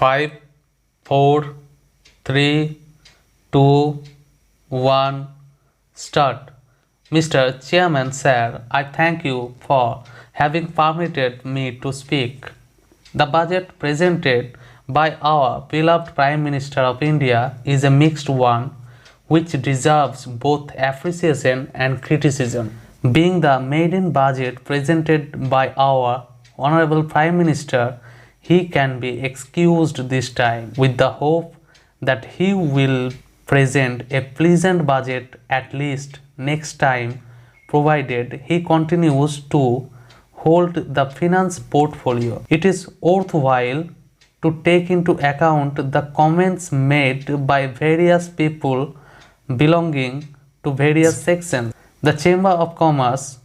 5, 4, 3, 2, 1, start. Mr. Chairman, sir, I thank you for having permitted me to speak. The budget presented by our beloved Prime Minister of India is a mixed one, which deserves both appreciation and criticism. Being the maiden budget presented by our Honorable Prime Minister, he can be excused this time, with the hope that he will present a pleasant budget at least next time, provided he continues to hold the finance portfolio. It is worthwhile to take into account the comments made by various people belonging to various sections. The Chamber of Commerce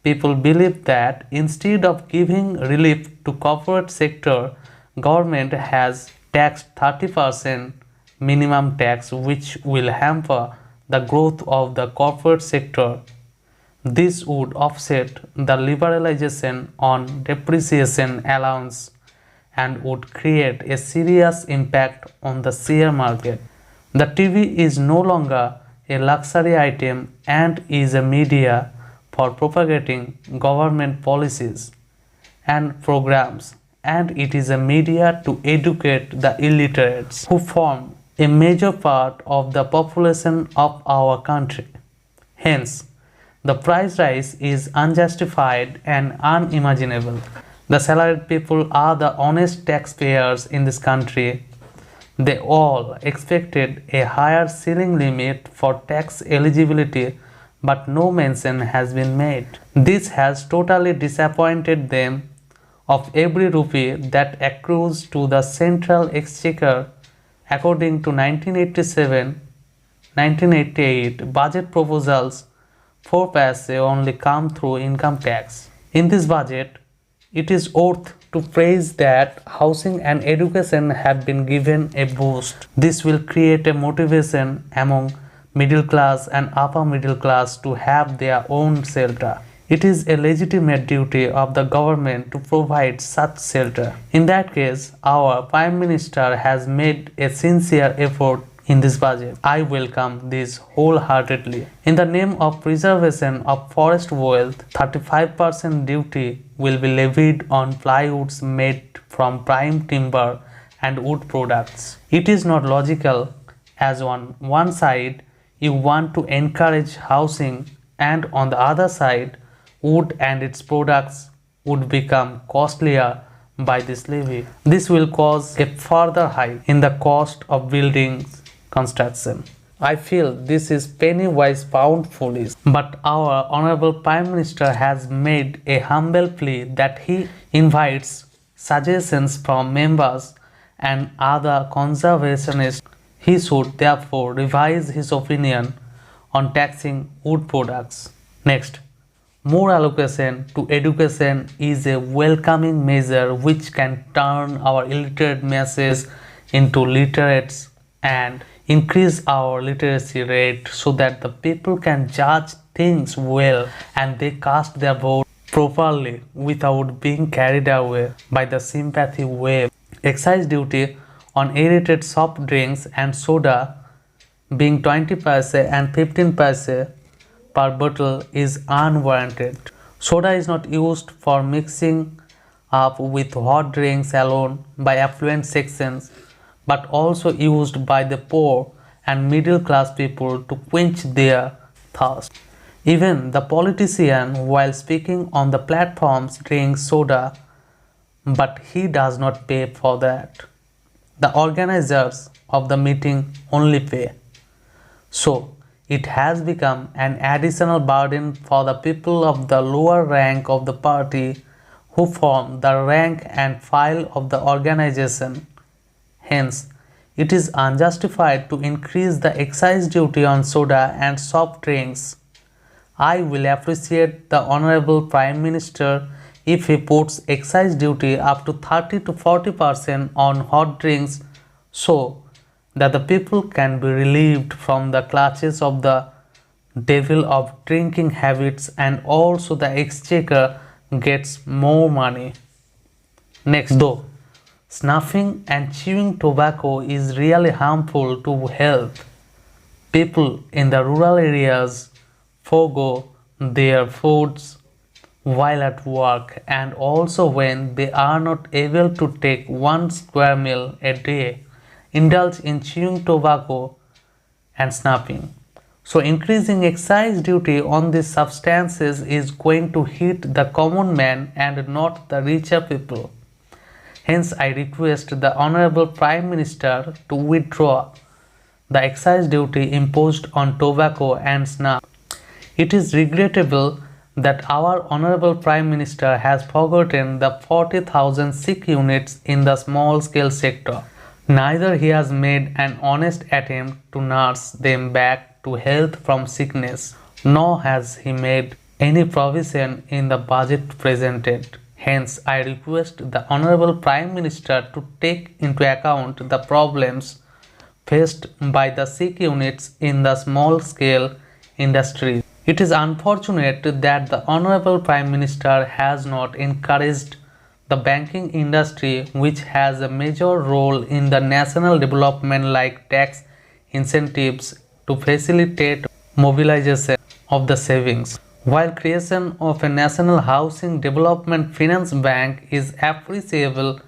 people believe that instead of giving relief to corporate sector, government has taxed 30% minimum tax, which will hamper the growth of the corporate sector. This would offset the liberalization on depreciation allowance and would create a serious impact on the share market. The TV is no longer a luxury item and is a media for propagating government policies and programs, and it is a media to educate the illiterates who form a major part of the population of our country. Hence, the price rise is unjustified and unimaginable. The salaried people are the honest taxpayers in this country. They all expected a higher ceiling limit for tax eligibility, but no mention has been made. This has totally disappointed them. Of every rupee that accrues to the central exchequer, according to 1987-1988 budget proposals, 4 paise only come through income tax. In this budget, it is worth to praise that housing and education have been given a boost. This will create a motivation among middle class and upper middle class to have their own shelter. It is a legitimate duty of the government to provide such shelter. In that case, our Prime Minister has made a sincere effort in this budget. I welcome this wholeheartedly. In the name of preservation of forest wealth, 35% duty will be levied on plywoods made from prime timber and wood products. It is not logical, as on one side you want to encourage housing and on the other side wood and its products would become costlier by this levy. This will cause a further hike in the cost of buildings construction. I feel this is penny wise pound foolish, but our Honorable Prime Minister has made a humble plea that he invites suggestions from members and other conservationists. He should therefore revise his opinion on taxing wood products. Next, more allocation to education is a welcoming measure which can turn our illiterate masses into literates and increase our literacy rate so that the people can judge things well and they cast their vote properly without being carried away by the sympathy wave. Excise duty on aerated soft drinks and soda being 20 paise and 15 paise per bottle is unwarranted. Soda is not used for mixing up with hot drinks alone by affluent sections, but also used by the poor and middle class people to quench their thirst. Even the politician, while speaking on the platforms, drinks soda, but he does not pay for that. The organizers of the meeting only pay. So, it has become an additional burden for the people of the lower rank of the party who form the rank and file of the organization. Hence, it is unjustified to increase the excise duty on soda and soft drinks. I will appreciate the Honorable Prime Minister if he puts excise duty up to 30 to 40% on hot drinks so that the people can be relieved from the clutches of the devil of drinking habits and also the exchequer gets more money. Next, though Snuffing and chewing tobacco is really harmful to health. People in the rural areas forego their foods while at work and also when they are not able to take one square meal a day, indulge in chewing tobacco and snuffing. So increasing excise duty on these substances is going to hit the common man and not the richer people. Hence, I request the Honorable Prime Minister to withdraw the excise duty imposed on tobacco and snuff. It is regrettable that our Honorable Prime Minister has forgotten the 40,000 sick units in the small scale sector. Neither he has made an honest attempt to nurse them back to health from sickness, nor has he made any provision in the budget presented. Hence, I request the Honorable Prime Minister to take into account the problems faced by the sick units in the small scale industries. It is unfortunate that the Honorable Prime Minister has not encouraged the banking industry, which has a major role in the national development, like tax incentives to facilitate mobilization of the savings. While creation of a national housing development finance bank is appreciable,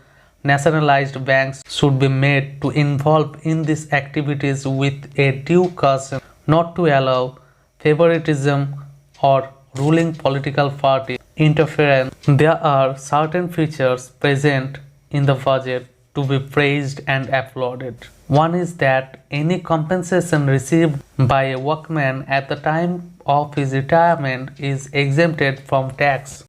nationalized banks should be made to involve in these activities with a due caution, not to allow favoritism or ruling political party interference. There are certain features present in the budget to be praised and applauded. One is that any compensation received by a workman at the time of his retirement is exempted from tax.